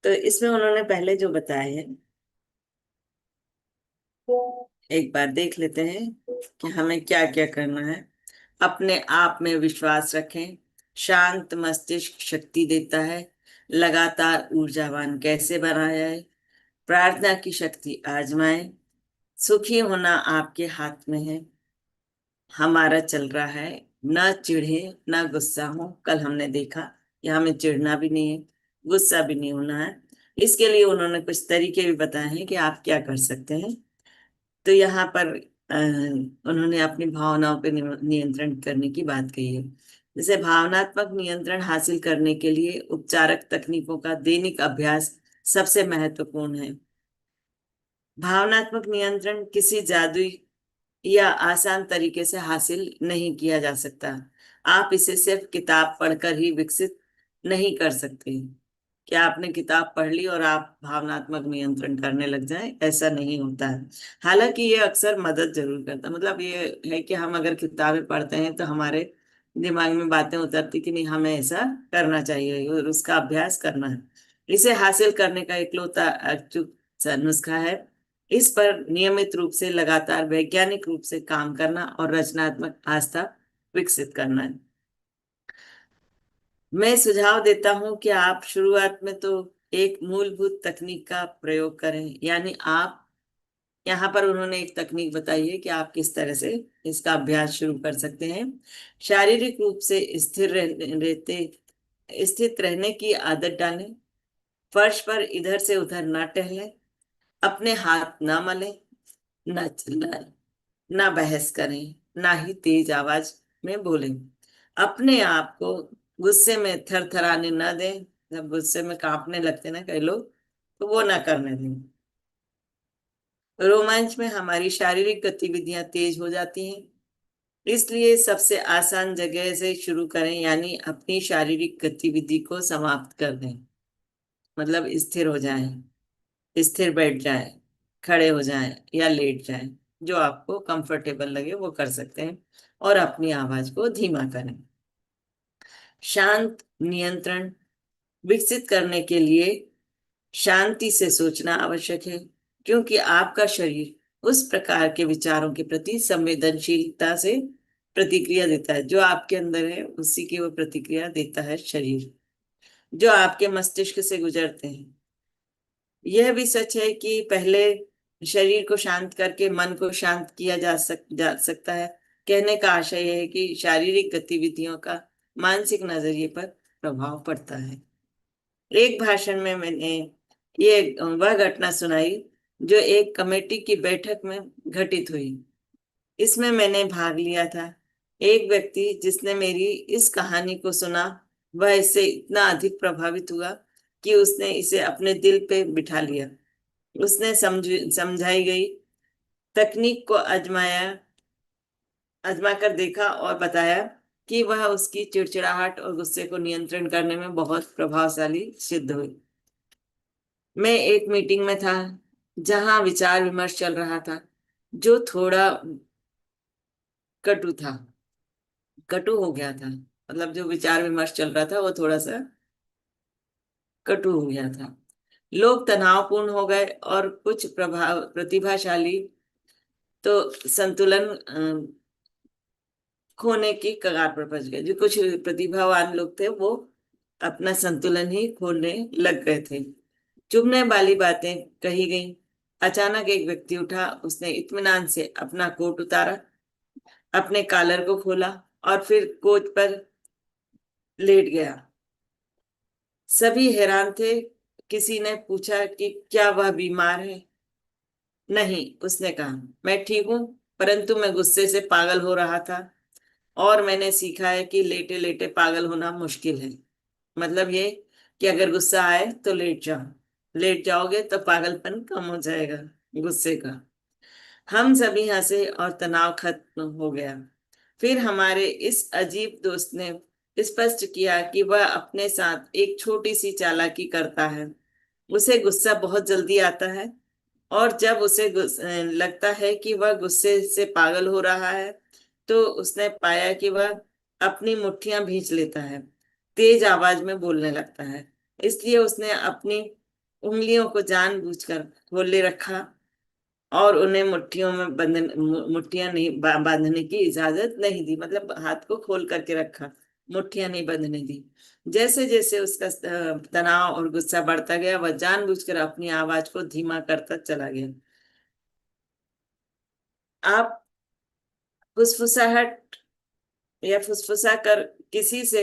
तो इसमें उन्होंने पहले जो बताया है, एक बार देख लेते हैं कि हमें क्या क्या करना है। अपने आप में विश्वास रखें। शांत मस्तिष्क शक्ति देता है। लगातार ऊर्जावान कैसे बनाया है। प्रार्थना की शक्ति आजमाएं। सुखी होना आपके हाथ में है। हमारा चल रहा है। ना चिढ़े, ना गुस्सा हो। कल हमने देखा कि हमें चिढ़ना भी नहीं है, गुस्सा भी नहीं होना है। इसके लिए उन्होंने कुछ तरीके भी बताए हैं कि आप क्या कर सकते हैं। तो यहाँ पर उन्होंने अपनी भावनाओं पर नियंत्रण करने की बात कही है। जैसे भावनात्मक नियंत्रण हासिल करने के लिए उपचारक तकनीकों का दैनिक अभ्यास सबसे महत्वपूर्ण है। भावनात्मक नियंत्रण किसी जादुई या आसान तरीके से हासिल नहीं किया जा सकता। आप इसे सिर्फ किताब पढ़कर ही विकसित नहीं कर सकते। क्या आपने किताब पढ़ ली और आप भावनात्मक नियंत्रण करने लग जाएं? ऐसा नहीं होता है। हालांकि ये अक्सर मदद जरूर करता है। मतलब ये है कि हम अगर किताबें पढ़ते हैं तो हमारे दिमाग में बातें उतरती कि नहीं, हमें ऐसा करना चाहिए और उसका अभ्यास करना है। इसे हासिल करने का इकलौता अचूक सा नुस्खा है। इस पर नियमित रूप से लगातार वैज्ञानिक रूप से काम करना और रचनात्मक आस्था विकसित करना है। मैं सुझाव देता हूं कि आप शुरुआत में तो एक मूलभूत तकनीक का प्रयोग करें। यानी आप, यहाँ पर उन्होंने एक तकनीक बताई है कि आप किस तरह से इसका अभ्यास शुरू कर सकते हैं। शारीरिक रूप से स्थित रहने की आदत डालें। फर्श पर इधर से उधर ना टहलें। अपने हाथ ना मलें, ना चिल्लाएं, ना बहस करें, ना ही तेज आवाज में बोलें। अपने आप को गुस्से में थरथराने ना दें। जब गुस्से में कांपने लगते ना कई लोग, तो वो ना करने दें। रोमांच में हमारी शारीरिक गतिविधियां तेज हो जाती हैं। इसलिए सबसे आसान जगह से शुरू करें, यानी अपनी शारीरिक गतिविधि को समाप्त कर दें। मतलब स्थिर हो जाएं, स्थिर बैठ जाएं, खड़े हो जाएं या लेट जाएं। जो आपको कंफर्टेबल लगे वो कर सकते हैं। और अपनी आवाज को धीमा करें। शांत नियंत्रण विकसित करने के लिए शांति से सोचना आवश्यक है, क्योंकि आपका शरीर उस प्रकार के विचारों के प्रति संवेदनशीलता से प्रतिक्रिया देता है। जो आपके अंदर है उसी की वो प्रतिक्रिया देता है शरीर, जो आपके मस्तिष्क से गुजरते हैं। यह भी सच है कि पहले शरीर को शांत करके मन को शांत किया जा सकता है। कहने का आशय यह है कि शारीरिक गतिविधियों का मानसिक नजरिए पर प्रभाव पड़ता है। एक भाषण में मैंने ये वह घटना सुनाई जो एक कमेटी की बैठक में घटित हुई। इसमें मैंने भाग लिया था। एक व्यक्ति जिसने मेरी इस कहानी को सुना, वह इससे इतना अधिक प्रभावित हुआ कि उसने इसे अपने दिल पे बिठा लिया। उसने समझाई गई तकनीक को आजमा कर देखा और बताया कि वह उसकी चिड़चिड़ाहट और गुस्से को नियंत्रण करने में बहुत प्रभावशाली सिद्ध हुई। मैं एक मीटिंग में था जहां विचार विमर्श चल रहा था, जो थोड़ा कटु था, कटु हो गया था। मतलब जो विचार विमर्श चल रहा था वो थोड़ा सा कटु हो गया था। लोग तनावपूर्ण हो गए और कुछ प्रतिभाशाली तो संतुलन खोने की कगार पर पहुंच गए। जो कुछ प्रतिभावान लोग थे वो अपना संतुलन ही खोने लग गए थे। चुभने वाली बातें कही गई। अचानक एक व्यक्ति उठा, उसने इत्मीनान से अपना कोट उतारा, अपने कॉलर को खोला और फिर कोच पर लेट गया। सभी हैरान थे। किसी ने पूछा कि क्या वह बीमार है? नहीं, उसने कहा, मैं ठीक हूं, परंतु मैं गुस्से से पागल हो रहा था और मैंने सीखा है कि लेटे लेटे पागल होना मुश्किल है। मतलब ये कि अगर गुस्सा आए तो लेट जाओ। लेट जाओगे तो पागलपन कम हो जाएगा गुस्से का। हम सभी हंसे और तनाव खत्म हो गया। फिर हमारे इस अजीब दोस्त ने स्पष्ट किया कि वह अपने साथ एक छोटी सी चालाकी करता है। उसे गुस्सा बहुत जल्दी आता है और जब उसे लगता है कि वह गुस्से से पागल हो रहा है, तो उसने पाया कि वह अपनी मुट्ठियां भींच लेता है, तेज आवाज में बोलने लगता है। इसलिए उसने अपनी उंगलियों को जानबूझकर खोले रखा और उन्हें मुट्ठियों में मुट्ठियां नहीं बांधने की इजाजत नहीं दी। मतलब हाथ को खोल करके रखा, मुट्ठियां नहीं बांधने दी। जैसे जैसे उसका तनाव और गुस्सा बढ़ता गया, वह जानबूझकर अपनी आवाज को धीमा करता चला गया। आप फुसफुसाहट या फुसफुसा कर किसी से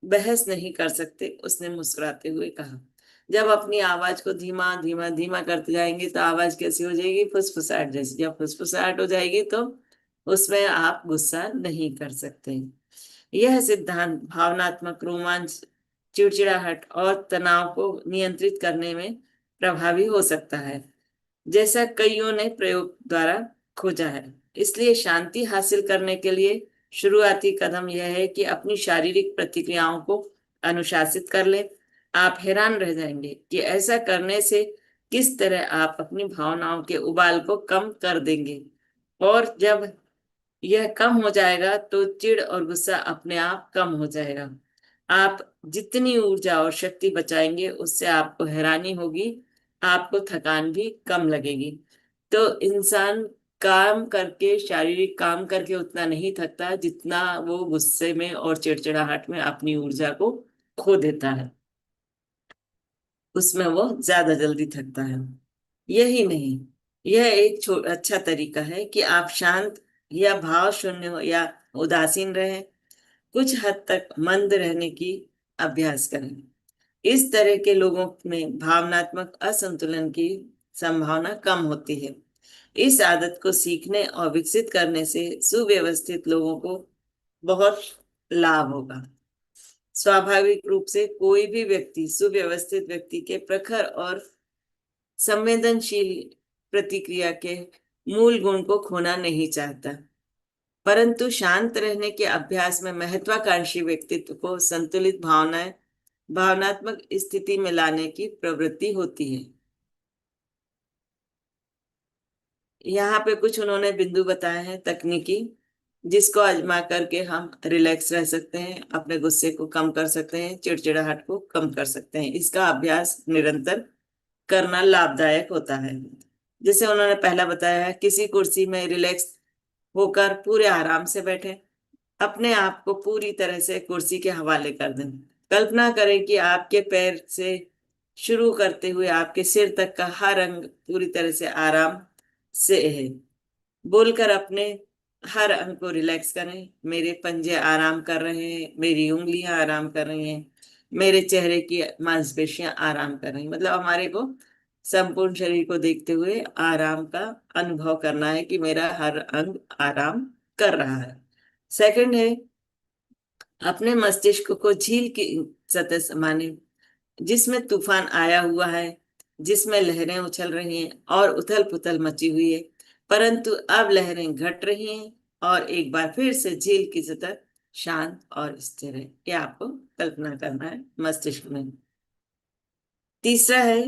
बहस नहीं कर सकते, उसने मुस्कुराते हुए कहा। जब अपनी आवाज को धीमा धीमा धीमा करते जाएंगे तो आवाज कैसी हो जाएगी? फुसफुसाहट जैसी। जब फुसफुसाहट हो जाएगी तो उसमें आप गुस्सा नहीं कर सकते। यह सिद्धांत भावनात्मक रोमांच, चिड़चिड़ाहट और तनाव को नियंत्रित करने में प्रभावी हो सकता है, जैसा कईयों ने प्रयोग द्वारा खोजा है। इसलिए शांति हासिल करने के लिए शुरुआती कदम यह है कि अपनी शारीरिक प्रतिक्रियाओं को अनुशासित कर ले। आप हैरान रह जाएंगे कि ऐसा करने से किस तरह आप अपनी भावनाओं के उबाल को कम कर देंगे। और जब यह कम हो जाएगा तो चिढ़ और गुस्सा अपने आप कम हो जाएगा। आप जितनी ऊर्जा और शक्ति बचाएंगे उससे आपको हैरानी होगी, आपको थकान भी कम लगेगी। तो इंसान काम करके, शारीरिक काम करके उतना नहीं थकता जितना वो गुस्से में और चिड़चिड़ाहट में अपनी ऊर्जा को खो देता है, उसमें वो ज्यादा जल्दी थकता है। यही नहीं, यह एक अच्छा तरीका है कि आप शांत या भाव शून्य हो या उदासीन रहे, कुछ हद तक मंद रहने की अभ्यास करें। इस तरह के लोगों में भावनात्मक असंतुलन की संभावना कम होती है। इस आदत को सीखने और विकसित करने से सुव्यवस्थित लोगों को बहुत लाभ होगा। स्वाभाविक रूप से कोई भी व्यक्ति सुव्यवस्थित व्यक्ति के प्रखर और संवेदनशील प्रतिक्रिया के मूल गुण को खोना नहीं चाहता, परंतु शांत रहने के अभ्यास में महत्वाकांक्षी व्यक्तित्व को संतुलित भावनात्मक स्थिति में लाने की प्रवृत्ति होती है। यहाँ पे कुछ उन्होंने बिंदु बताए हैं तकनीकी, जिसको आजमा करके हम रिलैक्स रह सकते हैं, अपने गुस्से को कम कर सकते हैं, चिड़चिड़ाहट को कम कर सकते हैं। इसका अभ्यास निरंतर करना लाभदायक होता है। जैसे उन्होंने पहला बताया है, किसी कुर्सी में रिलैक्स होकर पूरे आराम से बैठे, अपने आप को पूरी तरह से कुर्सी के हवाले कर दें। कल्पना करें कि आपके पैर से शुरू करते हुए आपके सिर तक का हर अंग पूरी तरह से आराम से है। बोलकर अपने हर अंग को रिलैक्स करें। मेरे पंजे आराम कर रहे हैं, मेरी उंगलियां आराम कर रही हैं, मेरे चेहरे की मांसपेशियां आराम कर रही हैं। मतलब हमारे को संपूर्ण शरीर को देखते हुए आराम का अनुभव करना है कि मेरा हर अंग आराम कर रहा है। सेकंड है, अपने मस्तिष्क को झील की सतह से माने, जिसमें तूफान आया हुआ है, जिसमें लहरें उछल रही हैं और उथल पुथल मची हुई है, परंतु अब लहरें घट रही हैं और एक बार फिर से झील की सतह शांत और स्थिर है। ये आपको कल्पना करना है मस्तिष्क में। तीसरा है,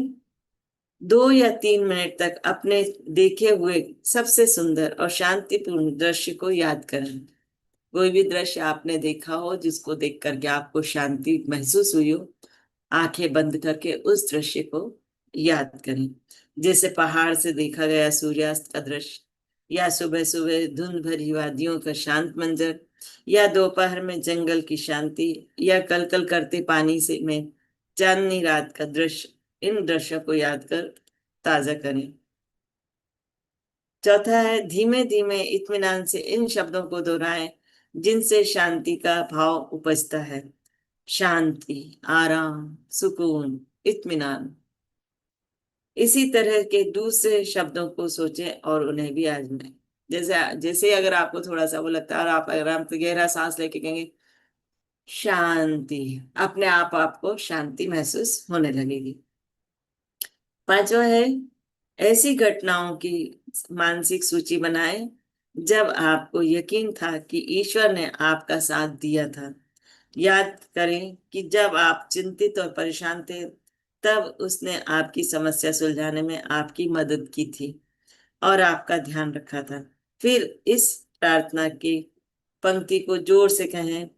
2 या 3 मिनट तक अपने देखे हुए सबसे सुंदर और शांतिपूर्ण दृश्य को याद करें। कोई भी दृश्य आपने देखा हो जिसको देख करके आपको शांति महसूस हुई हो, आंखें बंद करके उस दृश्य को याद करें। जैसे पहाड़ से देखा गया सूर्यास्त का दृश्य, या सुबह सुबह धुंध भरी वादियों का शांत मंजर, या दोपहर में जंगल की शांति, या कलकल करते पानी से में चांदनी रात का दृश्य। इन दृश्यों को याद कर ताजा करें। चौथा है, धीमे धीमे इत्मीनान से इन शब्दों को दोहराएं जिनसे शांति का भाव उपजता है। शांति, आराम, सुकून, इत्मीनान। इसी तरह के दूसरे शब्दों को सोचें और उन्हें भी आजमाएं। जैसे जैसे अगर आपको थोड़ा सा वो लगता है और आप आराम से गहरा सांस लेके कहेंगे शांति, अपने आप आपको शांति महसूस होने लगेगी। पांचवा है, ऐसी घटनाओं की मानसिक सूची बनाएं जब आपको यकीन था कि ईश्वर ने आपका साथ दिया था। याद करें कि जब आप चिंतित और परेशान थे तब उसने आपकी समस्या सुलझाने में आपकी मदद की थी और आपका ध्यान रखा था। फिर इस प्रार्थना की पंक्ति को जोर से कहें,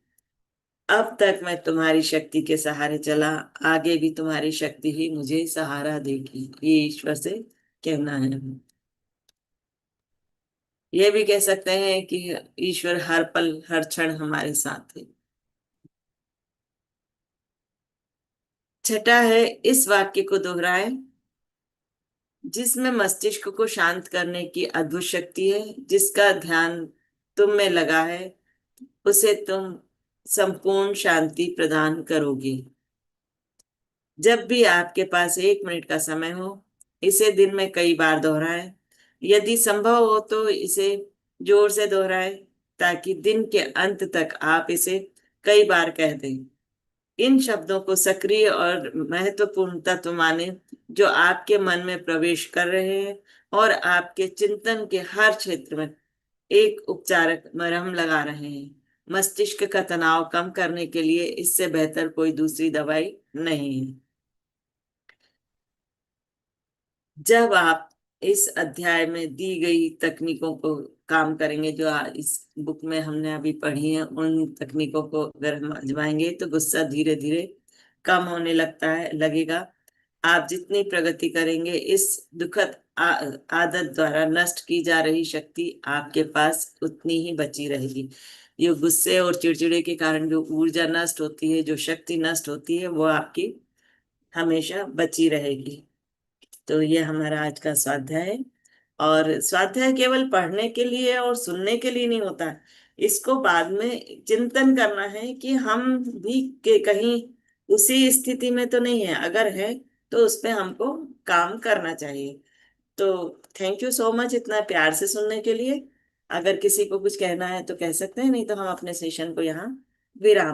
अब तक मैं तुम्हारी शक्ति के सहारे चला, आगे भी तुम्हारी शक्ति ही मुझे सहारा देगी। ये ईश्वर से कहना है। ये भी कह सकते हैं कि ईश्वर हर पल हर क्षण हमारे साथ है। छठा है, इस वाक्य को दोहराएं, जिसमें मस्तिष्क को शांत करने की अद्भुत शक्ति है, जिसका ध्यान तुम में लगा है, उसे तुम संपूर्ण शांति प्रदान करोगे। जब भी आपके पास 1 मिनट का समय हो, इसे दिन में कई बार दोहराएं। यदि संभव हो तो इसे जोर से दोहराएं, ताकि दिन के अंत तक आप इसे कई बार कह दें। इन शब्दों को सक्रिय और महत्वपूर्ण तत्व माने, जो आपके मन में प्रवेश कर रहे हैं और आपके चिंतन के हर क्षेत्र में एक उपचारक मरहम लगा रहे हैं। मस्तिष्क का तनाव कम करने के लिए इससे बेहतर कोई दूसरी दवाई नहीं है। जब आप इस अध्याय में दी गई तकनीकों को काम करेंगे, जो इस बुक में हमने अभी पढ़ी है, उन तकनीकों को अगर हम आजमाएंगे तो गुस्सा धीरे धीरे कम होने लगता है लगेगा। आप जितनी प्रगति करेंगे, इस दुखद आदत द्वारा नष्ट की जा रही शक्ति आपके पास उतनी ही बची रहेगी। ये गुस्से और चिड़चिड़े के कारण जो ऊर्जा नष्ट होती है, जो शक्ति नष्ट होती है, वो आपकी हमेशा बची रहेगी। तो ये हमारा आज का स्वाध्याय है। और स्वाध्याय केवल पढ़ने के लिए और सुनने के लिए नहीं होता है। इसको बाद में चिंतन करना है कि हम भी के कहीं उसी स्थिति में तो नहीं है, अगर है तो उस पे हमको काम करना चाहिए। तो थैंक यू सो मच इतना प्यार से सुनने के लिए। अगर किसी को कुछ कहना है तो कह सकते हैं, नहीं तो हम अपने सेशन को यहाँ विराम